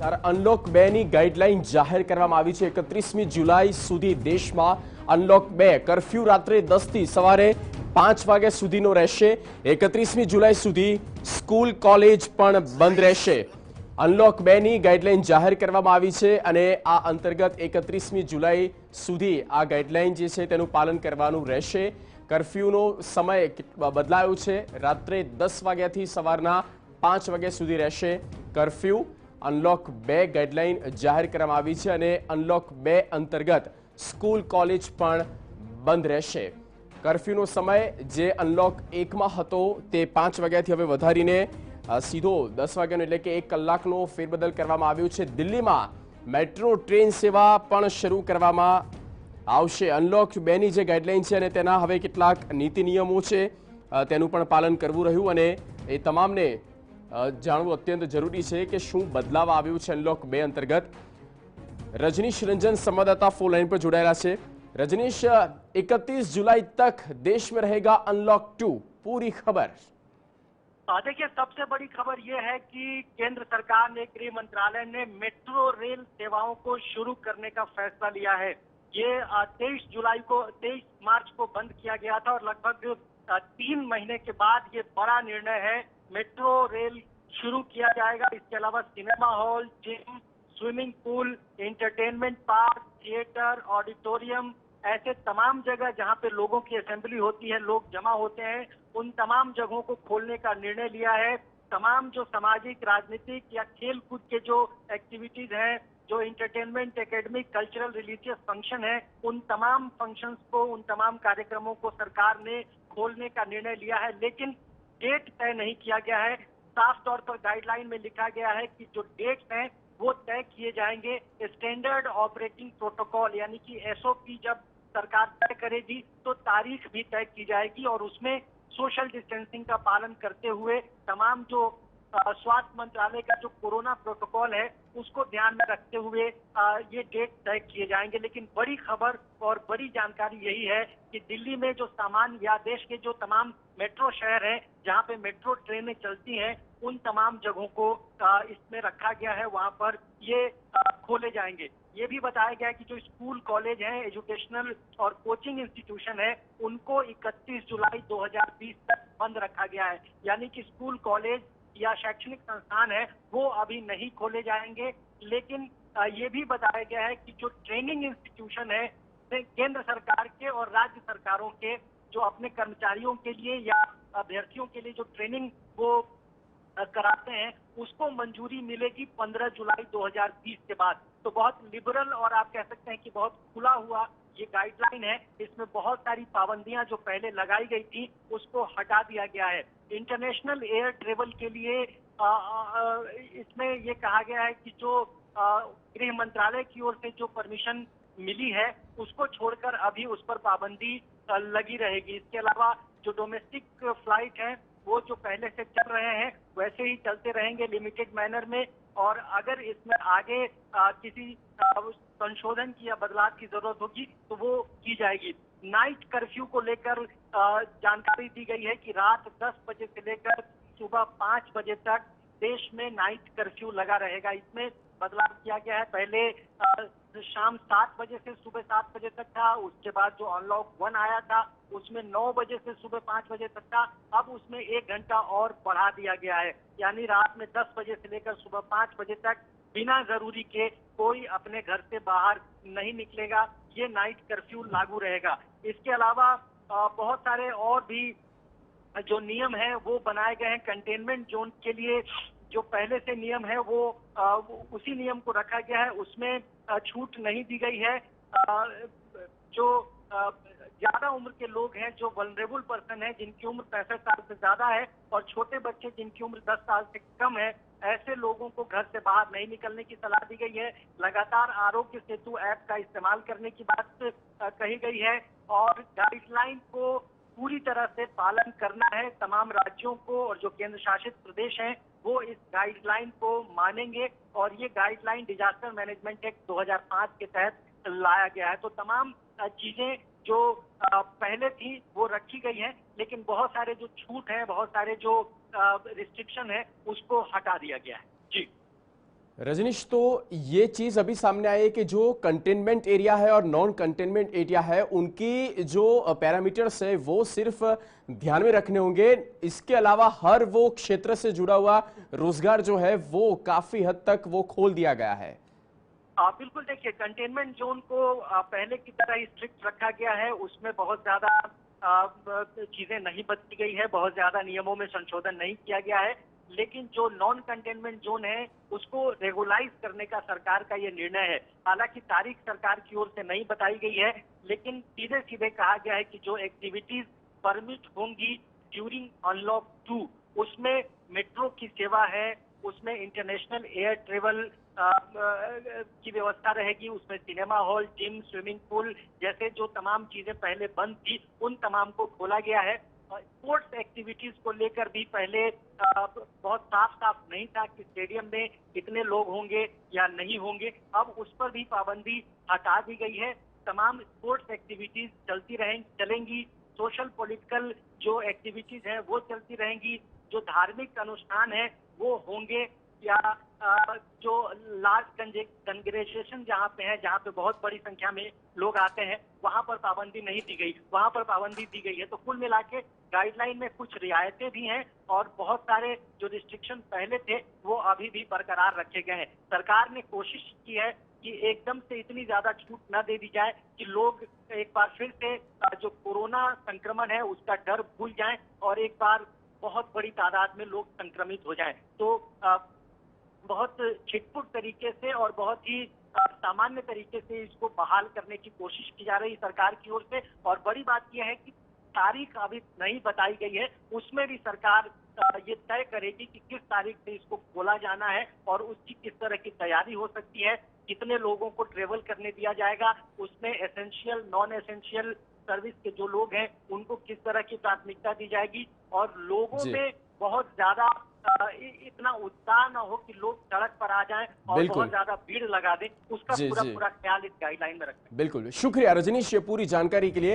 Unlock 2 ની guideline જાહેર કરવામાં આવી છે। 31મી જુલાઈ સુધી દેશમાં અનલોક 2 કર્ફ્યુ રાત્રે 10 થી સવારે 5 વાગ્યા સુધીનો રહેશે। 31મી જુલાઈ સુધી સ્કૂલ કોલેજ પણ બંધ રહેશે। અનલોક 2 ની ગાઈડલાઈન જાહેર કરવામાં આવી છે અને આ અંતર્ગત 31મી જુલાઈ સુધી આ ગાઈડલાઈન જે છે તેનું પાલન કરવાનું રહેશે। કર્ફ્યુનો સમય બદલાયો છે, રાત્રે 10 વાગ્યાથી સવારના 5 વાગ્યા સુધી રહેશે કર્ફ્યુ। અનલોક 2 ગાઈડલાઈન જાહેર કરવામાં આવી છે અને અનલોક 2 અંતર્ગત સ્કૂલ કોલેજ પણ બંધ રહેશે। કર્ફ્યુનો સમય જે અનલોક 1માં હતો તે 5 વાગ્યાથી હવે વધારીને સીધો 10 વાગ્યાનો એટલે કે 1 કલાકનો ફેરબદલ કરવામાં આવ્યો છે। દિલ્હીમાં મેટ્રો ટ્રેન સેવા પણ શરૂ કરવામાં આવશે। અનલોક 2 ની જે ગાઈડલાઈન છે અને તેના હવે કેટલાક નીતિ નિયમો છે તેનું પણ પાલન કરવું રહ્યું અને એ તમામને જાણવું અત્યંત જરૂરી છે કે શું બદલાવ આવ્યો છે અનલોક 2 અંતર્ગત। રજનીશ રંજન संवाददाता फोन लाइन पर जोड़ाया है। रजनीश, 31 जुलाई तक देश में रहेगा अनलॉक 2, पूरी खबर। देखिए, सबसे बड़ी खबर यह है कि केंद्र सरकार ने, गृह मंत्रालय ने मेट्रो रेल सेवाओं को शुरू करने का फैसला लिया है। ये 23 मार्च को बंद किया गया था और लगभग 3 महीने के बाद ये बड़ा निर्णय है। मेट्रो रेल शुरू किया जाएगा। इसके अलावा cinema hall, gym, swimming pool, entertainment park, theatre, auditorium, ऐसे तमाम जगह जहां पे लोगों की असेंबली होती है, लोग जमा होते हैं, उन तमाम जगहों को खोलने का निर्णय लिया है। तमाम जो सामाजिक, राजनीतिक या खेल कूद के जो एक्टिविटीज हैं, जो entertainment, academic, cultural, religious function है, उन तमाम फंक्शंस को, उन तमाम कार्यक्रमों को सरकार ने खोलने का निर्णय लिया है। लेकिन डेट तय नहीं किया गया है। साफ तौर पर गाइडलाइन में लिखा गया है कि जो डेट्स हैं वो तय किए जाएंगे। स्टैंडर्ड ऑपरेटिंग प्रोटोकॉल यानी कि एसओपी जब सरकार तय करेगी तो तारीख भी तय की जाएगी और उसमें सोशल डिस्टेंसिंग का पालन करते हुए तमाम जो स्वास्थ्य मंत्रालय का जो कोरोना प्रोटोकॉल है उसको ध्यान में रखते हुए ये डेट तय किए जाएंगे। लेकिन बड़ी खबर और बड़ी जानकारी यही है कि दिल्ली में जो सामान्य या देश के जो तमाम मेट्रो शहर हैं जहां पे मेट्रो ट्रेनें चलती हैं उन तमाम जगहों को इसमें रखा गया है, वहां पर ये खोले जाएंगे। ये भी बताया गया है कि जो स्कूल कॉलेज हैं, एजुकेशनल और कोचिंग इंस्टीट्यूशन है, उनको 31 जुलाई 2020 तक बंद रखा गया है। यानी कि स्कूल कॉलेज या शैक्षणिक संस्थान है वो अभी नहीं खोले जाएंगे। लेकिन ये भी बताया गया है कि जो ट्रेनिंग इंस्टीट्यूशन है केंद्र सरकार के और राज्य सरकारों के जो अपने कर्मचारियों के लिए या अभ्यर्थियों के लिए जो ट्रेनिंग वो कराते हैं उसको मंजूरी मिलेगी 15 जुलाई 2020 के बाद। तो बहुत लिबरल और आप कह सकते हैं कि बहुत खुला हुआ ये गाइडलाइन है। इसमें बहुत सारी पाबंदियां जो पहले लगाई गई थी उसको हटा दिया गया है। इंटरनेशनल एयर ट्रेवल के लिए इसमें ये कहा गया है कि जो गृह मंत्रालय की ओर से जो परमिशन मिली है उसको छोड़कर अभी उस पर पाबंदी लगी रहेगी। इसके अलावा जो डोमेस्टिक फ्लाइट है वो जो पहले से चल रहे हैं वैसे ही चलते रहेंगे लिमिटेड मैनर में। और अगर इसमें आगे किसी संशोधन की या बदलाव की जरूरत होगी तो वो की जाएगी। नाइट कर्फ्यू को लेकर जानकारी दी गई है कि रात 10 बजे से लेकर सुबह 5 बजे तक देश में नाइट कर्फ्यू लगा रहेगा। इसमें बदलाव किया गया है। पहले शाम 7 बजे से सुबह 7 बजे तक था, उसके बाद जो अनलॉक 1 आया था उसमें 9 बजे से सुबह 5 बजे तक था। अब उसमें 1 घंटा और बढ़ा दिया गया है। यानी रात में 10 बजे से लेकर सुबह 5 बजे तक बिना जरूरी के कोई अपने घर से बाहर नहीं निकलेगा। ये नाइट कर्फ्यू लागू रहेगा। इसके अलावा बहुत सारे और भी जो नियम है वो बनाए गए हैं। कंटेनमेंट जोन के लिए जो पहले से नियम है वो उसी नियम को रखा गया है, उसमें छूट नहीं दी गई है। जो ज्यादा उम्र के लोग हैं, जो वल्नरेबल पर्सन है जिनकी उम्र 65 साल से ज्यादा है और छोटे बच्चे जिनकी उम्र 10 साल से कम है, ऐसे लोगों को घर से बाहर नहीं निकलने की सलाह दी गई है। लगातार आरोग्य सेतु ऐप का इस्तेमाल करने की बात कही गई है और गाइडलाइन को पूरी तरह से पालन करना है। तमाम राज्यों को और जो केंद्र शासित प्रदेश हैं वो इस गाइडलाइन को मानेंगे और ये गाइडलाइन डिजास्टर मैनेजमेंट एक्ट 2005 के तहत लाया गया है। तो तमाम चीजें जो पहले थी वो रखी गई हैं, लेकिन बहुत सारे जो छूट हैं, बहुत सारे जो रिस्ट्रिक्शन है उसको हटा दिया गया है। जी रजनीश, तो ये चीज अभी सामने आई है कि जो कंटेनमेंट एरिया है और नॉन कंटेनमेंट एरिया है, उनकी जो पैरामीटर्स है वो सिर्फ ध्यान में रखने होंगे। इसके अलावा हर वो क्षेत्र से जुड़ा हुआ रोजगार जो है वो काफी हद तक वो खोल दिया गया है। बिल्कुल, देखिए कंटेनमेंट जोन को पहले की तरह ही स्ट्रिक्ट रखा गया है। उसमें बहुत ज्यादा चीजें नहीं बदली गई है, बहुत ज्यादा नियमों में संशोधन नहीं किया गया है। लेकिन जो नॉन कंटेनमेंट जोन है उसको रेगुलाइज करने का सरकार का ये निर्णय है। हालांकि तारीख सरकार की ओर से नहीं बताई गई है, लेकिन सीधे सीधे कहा गया है कि जो एक्टिविटीज परमिट होंगी ड्यूरिंग अनलॉक 2, उसमें मेट्रो की सेवा है, उसमें इंटरनेशनल एयर ट्रेवल की व्यवस्था रहेगी, उसमें cinema hall, gym, swimming pool जैसे जो तमाम चीजें पहले बंद थी उन तमाम को खोला गया है। स्पोर्ट्स एक्टिविटीज को लेकर भी पहले बहुत साफ साफ नहीं था कि स्टेडियम में कितने लोग होंगे या नहीं होंगे। अब उस पर भी पाबंदी हटा दी गई है। तमाम स्पोर्ट्स एक्टिविटीज चलेंगी। सोशल पॉलिटिकल जो एक्टिविटीज हैं वो चलती रहेंगी। जो धार्मिक अनुष्ठान है वो होंगे, या जो लार्ज कंग्रेगेशन जहाँ पे है, जहाँ पे बहुत बड़ी संख्या में लोग आते हैं, वहां पर पाबंदी नहीं दी गई, वहां पर पाबंदी दी गई है। तो कुल मिला के गाइडलाइन में कुछ रियायतें भी हैं और बहुत सारे जो रिस्ट्रिक्शन पहले थे वो अभी भी बरकरार रखे गए हैं। सरकार ने कोशिश की है कि एकदम से इतनी ज्यादा छूट न दे दी जाए कि लोग एक बार फिर से जो कोरोना संक्रमण है उसका डर भूल जाएं और एक बार बहुत बड़ी तादाद में लोग संक्रमित हो जाएं। तो बहुत छिटपुट तरीके से और बहुत ही सामान्य तरीके से इसको बहाल करने की कोशिश की जा रही सरकार की ओर से। और बड़ी बात यह है कि तारीख अभी नहीं बताई गई है, उसमें भी सरकार ये तय करेगी कि किस तारीख से इसको खोला जाना है और उसकी किस तरह की तैयारी हो सकती है, कितने लोगों को ट्रेवल करने दिया जाएगा, उसमें एसेंशियल नॉन एसेंशियल सर्विस के जो लोग हैं उनको किस तरह की प्राथमिकता दी जाएगी, और लोगों में बहुत ज्यादा इतना उत्साह न हो कि लोग सड़क पर आ जाएं और बहुत ज्यादा भीड़ लगा दें, उसका पूरा ख्याल इस गाइडलाइन में रखें। बिल्कुल, शुक्रिया रजनीश ये पूरी जानकारी के लिए।